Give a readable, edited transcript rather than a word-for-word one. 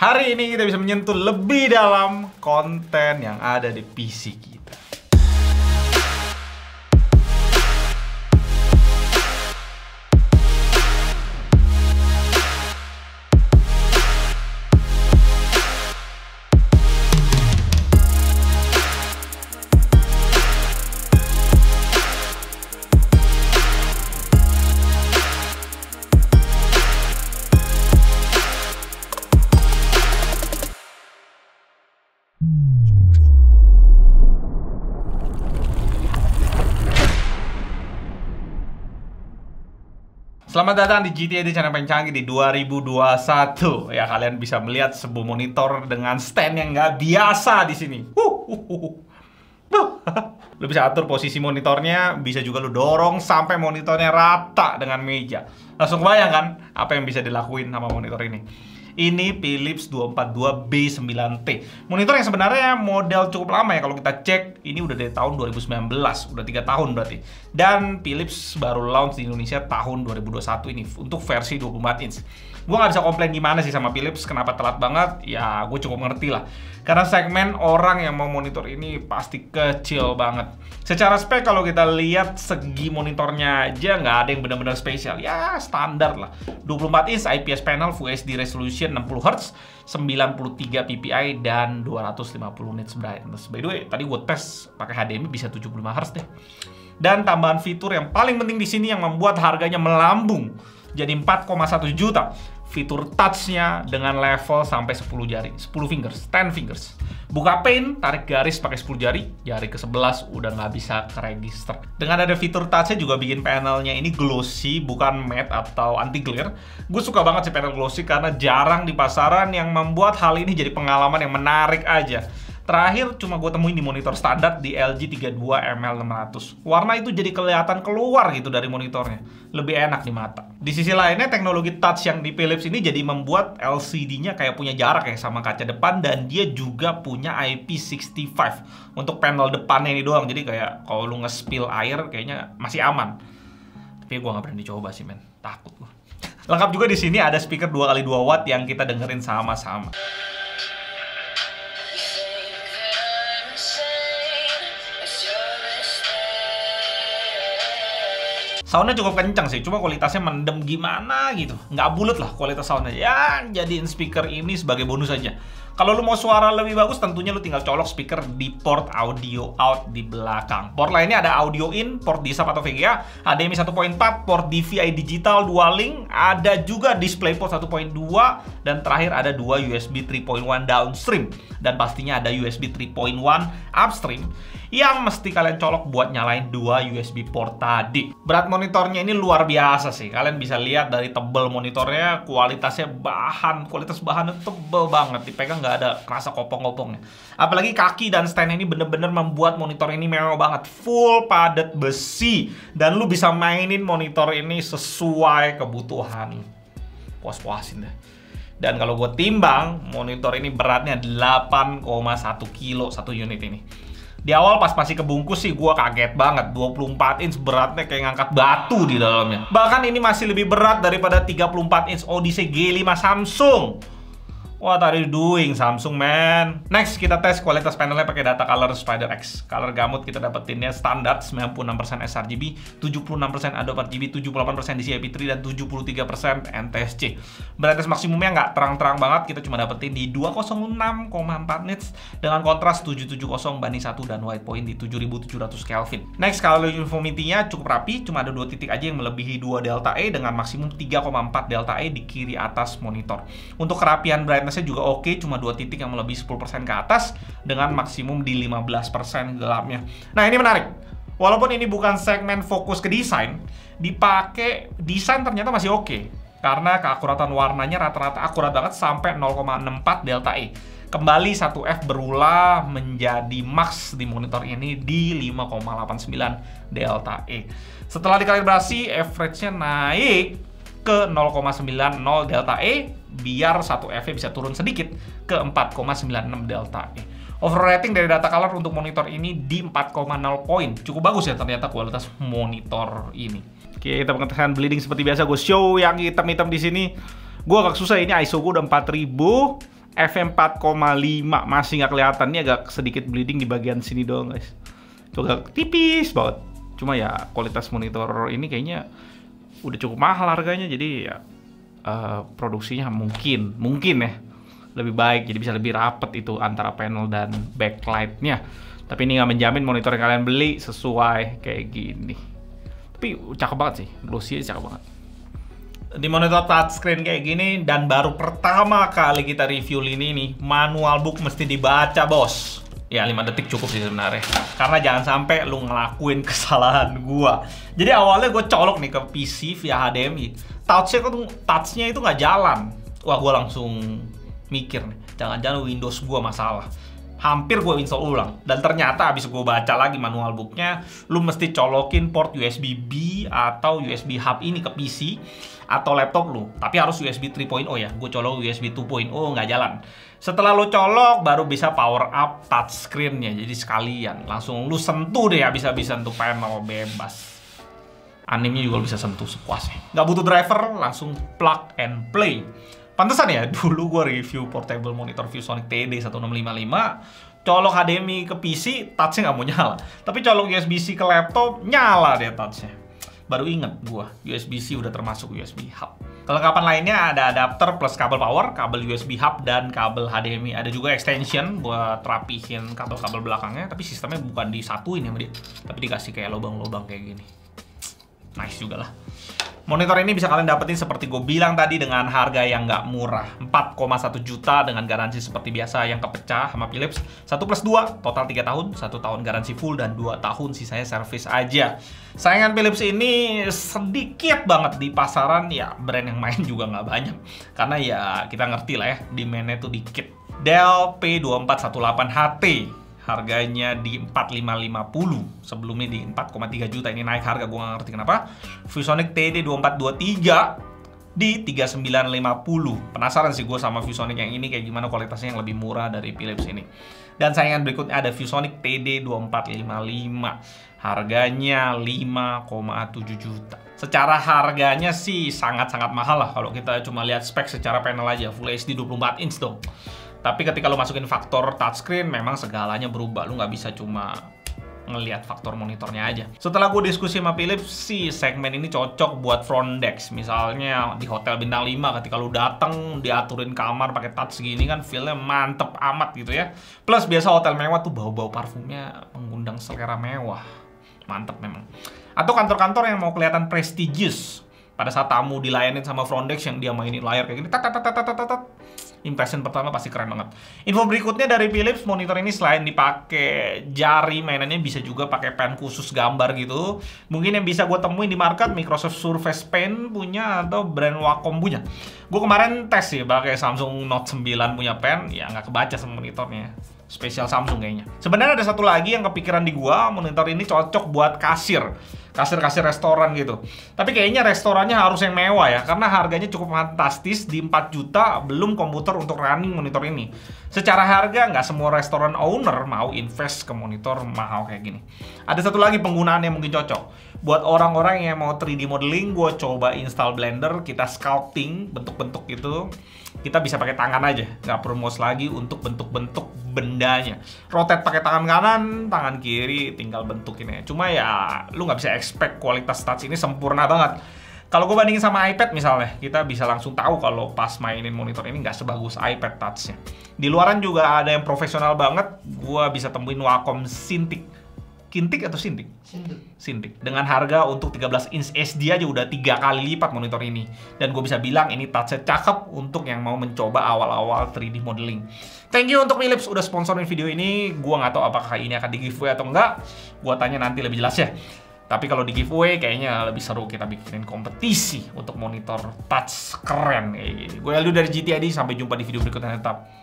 Hari ini kita bisa menyentuh lebih dalam konten yang ada di PC kita. Selamat datang di GTA di channel paling canggih di 2021. Ya, kalian bisa melihat sebuah monitor dengan stand yang nggak biasa di sini. Lu bisa atur posisi monitornya, bisa juga lu dorong sampai monitornya rata dengan meja. Langsung kebayang kan apa yang bisa dilakuin sama monitor ini. Ini Philips 242B9T. Monitor yang sebenarnya model cukup lama ya. Kalau kita cek, ini udah dari tahun 2019. Udah 3 tahun berarti. Dan Philips baru launch di Indonesia tahun 2021 ini. Untuk versi 24 inch. Gue gak bisa komplain gimana sih sama Philips. Kenapa telat banget? Ya gue cukup ngerti lah. Karena segmen orang yang mau monitor ini pasti kecil banget. Secara spek kalau kita lihat segi monitornya aja nggak ada yang benar-benar spesial. Ya standar lah. 24 inch IPS panel Full HD resolution 60Hz, 93 ppi dan 250 nits brightness. By the way, tadi gue tes pakai HDMI bisa 75Hz deh. Dan tambahan fitur yang paling penting di sini yang membuat harganya melambung jadi 4,1 juta. Fitur touch-nya dengan level sampai 10 jari, 10 fingers, 10 fingers. Buka paint, tarik garis pakai 10 jari, jari ke-11 udah nggak bisa ke-register. Dengan ada fitur touch-nya juga bikin panelnya ini glossy, bukan matte atau anti-glare. Gue suka banget sih panel glossy karena jarang di pasaran yang membuat hal ini jadi pengalaman yang menarik aja. Terakhir cuma gue temuin di monitor standar di LG 32ML600. Warna itu jadi kelihatan keluar gitu dari monitornya. Lebih enak di mata. Di sisi lainnya teknologi touch yang di Philips ini jadi membuat LCD-nya kayak punya jarak ya sama kaca depan. Dan dia juga punya IP65 untuk panel depannya ini doang. Jadi kayak kalau lu nge-spill air kayaknya masih aman. Tapi gue gak berani coba sih men. Takut gue. Lengkap juga di sini ada speaker 2x2 watt yang kita dengerin sama-sama. Soundnya cukup kencang sih, cuma kualitasnya mendem gimana gitu. Nggak bulat lah kualitas soundnya. Ya, jadiin speaker ini sebagai bonus aja. Kalau lu mau suara lebih bagus, tentunya lu tinggal colok speaker di port audio out di belakang. Port lainnya ada audio in, port DSAP atau VGA, HDMI 1.4, port DVI digital dual link, ada juga DisplayPort 1.2, dan terakhir ada 2 USB 3.1 downstream. Dan pastinya ada USB 3.1 upstream yang mesti kalian colok buat nyalain 2 USB port tadi. Berat monitornya ini luar biasa sih. Kalian bisa lihat dari tebel monitornya, kualitas bahannya tebel banget. Dipegang nggak ada kerasa kopong-kopongnya. Apalagi kaki dan stand ini bener-bener membuat monitor ini mewah banget. Full padat besi. Dan lu bisa mainin monitor ini sesuai kebutuhan. Puas-puasin deh. Dan kalau gue timbang, monitor ini beratnya 8,1 kilo satu unit ini. Di awal pas masih kebungkus sih gue kaget banget. 24 inch beratnya kayak ngangkat batu di dalamnya. Bahkan ini masih lebih berat daripada 34 inch Odyssey G5 Samsung. What are you doing Samsung man? Next kita tes kualitas panelnya pakai data color SpiderX. Color gamut kita dapetinnya standar 96% sRGB, 76% Adobe RGB, 78% DCI-P3 dan 73% NTSC. Brightness maksimumnya nggak terang-terang banget, kita cuma dapetin di 206,4 nits dengan kontras 770 banding 1 dan white point di 7700 Kelvin. Next kalau uniformity-nya cukup rapi, cuma ada 2 titik aja yang melebihi 2 delta E dengan maksimum 3,4 delta E di kiri atas monitor. Untuk kerapian brightness juga oke, cuma 2 titik yang melebihi 10% ke atas dengan maksimum di 15% gelapnya. Nah ini menarik, walaupun ini bukan segmen fokus ke desain, dipakai desain ternyata masih oke. Karena keakuratan warnanya rata-rata akurat banget sampai 0,64 delta E. Kembali 1F berulah menjadi max di monitor ini di 5,89 delta E. Setelah dikalibrasi, average-nya naik ke 0,90 delta E, biar 1F bisa turun sedikit ke 4,96 delta E. Overall rating dari data color untuk monitor ini di 4,0 poin. Cukup bagus ya ternyata kualitas monitor ini. Oke, kita mengetekan bleeding seperti biasa. Gue show yang hitam-hitam di sini. Gue agak susah, ini ISO gue udah 4000. f4,5 masih nggak kelihatan. Ini agak sedikit bleeding di bagian sini doang guys. Itu agak tipis banget. Cuma ya kualitas monitor ini kayaknya udah cukup mahal harganya, jadi ya produksinya mungkin ya lebih baik, jadi bisa lebih rapet itu antara panel dan backlightnya. Tapi ini nggak menjamin monitor yang kalian beli sesuai kayak gini. Tapi cakep banget sih, glossy cakep banget. Di monitor touchscreen kayak gini dan baru pertama kali kita review ini nih, manual book mesti dibaca bos. Ya 5 detik cukup sih sebenarnya. Karena jangan sampai lu ngelakuin kesalahan gua. Jadi awalnya gue colok nih ke PC via HDMI. Touch-nya itu nggak jalan. Wah, gua langsung mikir nih, jangan-jangan Windows gua masalah. Hampir gue install ulang. Dan ternyata abis gue baca lagi manual booknya, lu mesti colokin port USB-B atau USB hub ini ke PC atau laptop lu. Tapi harus USB 3.0 ya. Gue colok USB 2.0 nggak jalan. Setelah lu colok, baru bisa power up touchscreen-nya. Jadi sekalian, langsung lu sentuh deh habis-habisan tuh panel bebas. Animenya juga lu bisa sentuh sepuasnya. Nggak butuh driver, langsung plug and play. Pantesan ya, dulu gue review portable monitor ViewSonic TD1655, colok HDMI ke PC, touch-nya nggak mau nyala. Tapi colok USB-C ke laptop, nyala deh touch-nya. Baru inget gue, USB-C udah termasuk USB hub. Kelengkapan lainnya ada adapter plus kabel power, kabel USB hub, dan kabel HDMI. Ada juga extension buat rapihin kabel-kabel belakangnya, tapi sistemnya bukan disatuin ya sama dia, tapi dikasih kayak lubang-lubang kayak gini. Nice juga lah. Monitor ini bisa kalian dapetin seperti gue bilang tadi dengan harga yang nggak murah. 4,1 juta dengan garansi seperti biasa yang kepecah sama Philips. 1+2, total 3 tahun, 1 tahun garansi full, dan 2 tahun sisanya servis aja. Saingan Philips ini sedikit banget di pasaran, ya brand yang main juga nggak banyak. Karena ya kita ngerti lah ya, demand-nya tuh dikit. Dell P2418HT. Harganya di 4550, sebelumnya di 4,3 juta. Ini naik harga, gue nggak ngerti kenapa. ViewSonic TD2423 di 3950. Penasaran sih gue sama ViewSonic yang ini kayak gimana kualitasnya yang lebih murah dari Philips ini. Dan saingan berikutnya ada ViewSonic TD2455. Harganya 5,7 juta. Secara harganya sih sangat-sangat mahal lah kalau kita cuma lihat spek secara panel aja. Full HD 24 inch dong. Tapi ketika lo masukin faktor touchscreen, memang segalanya berubah. Lo nggak bisa cuma ngelihat faktor monitornya aja. Setelah gue diskusi sama Philips sih, segmen ini cocok buat front desk. Misalnya di hotel bintang 5, ketika lo dateng diaturin kamar pakai touch gini kan feel-nya mantep amat gitu ya. Plus biasa hotel mewah tuh bau-bau parfumnya mengundang selera mewah. Mantep memang. Atau kantor-kantor yang mau kelihatan prestigious. Pada saat tamu dilayanin sama front desk yang dia mainin layar kayak gini, impression pertama pasti keren banget. Info berikutnya dari Philips, monitor ini selain dipakai jari mainannya bisa juga pakai pen khusus gambar gitu. Mungkin yang bisa gue temuin di market Microsoft Surface Pen punya atau brand Wacom punya. Gue kemarin tes sih pakai Samsung Note 9 punya pen, ya nggak kebaca sama monitornya. Spesial Samsung kayaknya. Sebenarnya ada satu lagi yang kepikiran di gua, monitor ini cocok buat kasir restoran gitu. Tapi kayaknya restorannya harus yang mewah ya, karena harganya cukup fantastis di 4 juta, belum komputer untuk running monitor ini. Secara harga nggak semua restoran owner mau invest ke monitor mahal kayak gini. Ada satu lagi penggunaan yang mungkin cocok. Buat orang-orang yang mau 3D modeling, gue coba install Blender, kita sculpting bentuk-bentuk itu. Kita bisa pakai tangan aja, nggak perlu mouse lagi untuk bentuk-bentuk bendanya. Rotate pakai tangan kanan, tangan kiri tinggal bentukin ya. Cuma ya lu nggak bisa expect kualitas touch ini sempurna banget. Kalau gue bandingin sama iPad misalnya, kita bisa langsung tahu kalau pas mainin monitor ini nggak sebagus iPad touch-nya. Di luaran juga ada yang profesional banget, gue bisa temuin Wacom Cintiq. Cintiq atau Cintiq? Cintiq. Dengan harga untuk 13 inch SD aja udah 3 kali lipat monitor ini. Dan gue bisa bilang ini touch-nya cakep untuk yang mau mencoba awal-awal 3D modeling. Thank you untuk Philips udah sponsorin video ini. Gue nggak tahu apakah ini akan di giveaway atau enggak. Gue tanya nanti lebih jelas ya. Tapi kalau di giveaway kayaknya lebih seru kita bikinin kompetisi untuk monitor touch keren. Gue Aldo dari GTID, sampai jumpa di video berikutnya tetap